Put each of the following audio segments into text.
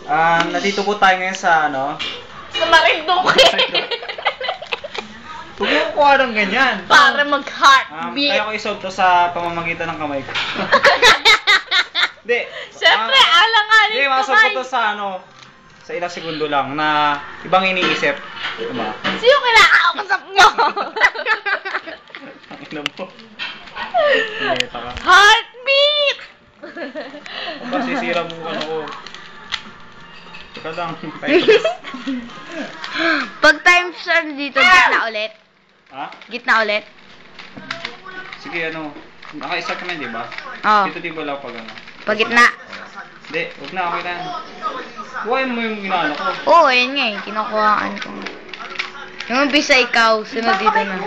Nandito po tayo ngayon sa ano? Sa Marinduque. Huwag mo kuha ng ganyan. Para mag-heartbeat. Kaya ko isolve to sa pamamagitan ng kamay ko. Hindi. Siyempre, alang-aling Hindi, masolve ko to sa ano, sa ilang segundo lang na ibang iniisip. Diba? Sino kinakausap mo? Ang ina mo. Heartbeat! Ang sisira mo ano ko. Teka lang. Pag times are dito, gitna ulit. Ha? Gitna ulit. Sige, ano. Naka-start naman, di ba? Oo. Dito di ba lang pag ano? Pag gitna. Hindi, huwag na, okay na. Huwain mo yung inaano ko. Oo, ayun nga eh. Kinukuhaan ko. Yung umpisa ikaw, sunod dito na.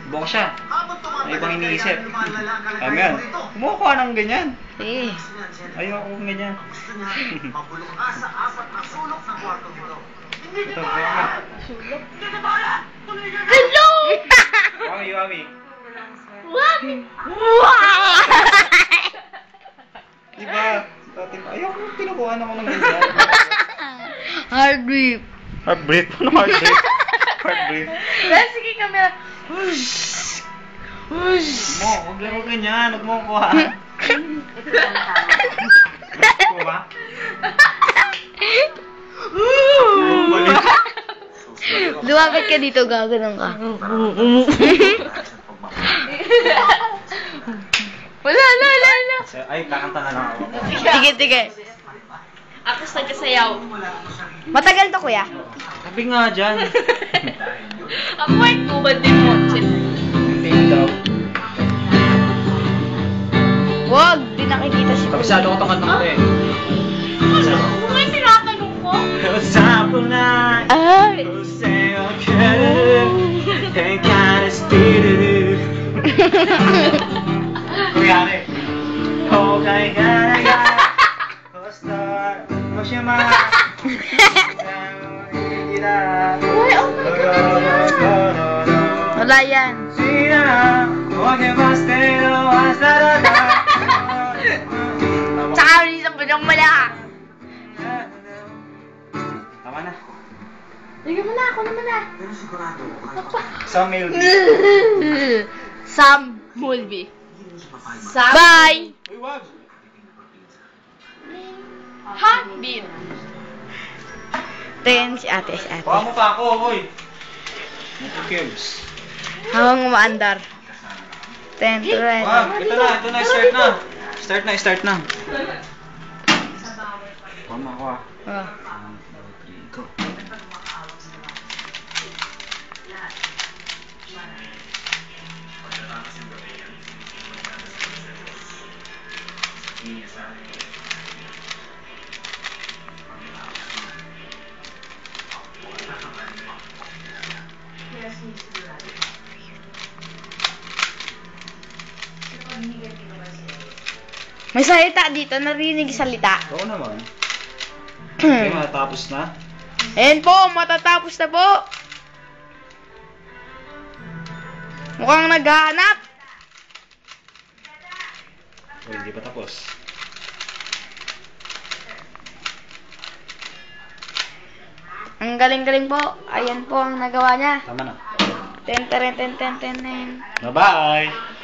Buka siya. May ibang iniisip. Alam mo yan. Kumukuha ng ganyan. Eh. Ayoko ng ganyan. Ito, kaya Hello! Wami, wami. Wami! Diba? Ayoko kinukuha na ako ng ganyan. Heartbeat. Heartbeat? Ano heartbeat? Heartbeat? Sige, camera. Whoosh! Whoosh! Huwag lang ako ganyan. Huwag mo kuha. Kuha ba? Balik. Lumapit ka dito, gaganon ka. Wala. Ay, kakanta na lang ako. Sige. Ako sa kasayaw. Matagal to, kuya. Sabi nga dyan. Ako ay tubad din mo. Hindi daw. Wag, di nakikita si Kabisado ko itong kantang ko eh. Kung may tinatanong ko? Sapo na. Ay! Say okay. Hey, gotta speed it. Kuya, okay, gotta. Start. What's your mind? Wala yan. Tsaka isang budong mala. Tama na. Bigyan mo na, ako naman na. Sa mail. Sam Mulby. Bye! Uy, wag. Heartbeat. Ten si ate. Baka mo pa ako, oy. Moto cubes. Hawang umaandar. 10 to right. Wag, ito na, start na. Mama ko ah. 1, 2, 3, go. May salita dito, narinig salita. Oo naman. Okay, matatapos na. Ayan po, matatapos na po. Mukhang naghahanap. Uy, hindi pa tapos. Ang galing-galing po. Ayan po ang nagawa niya. Tama na. Ten. Bye-bye!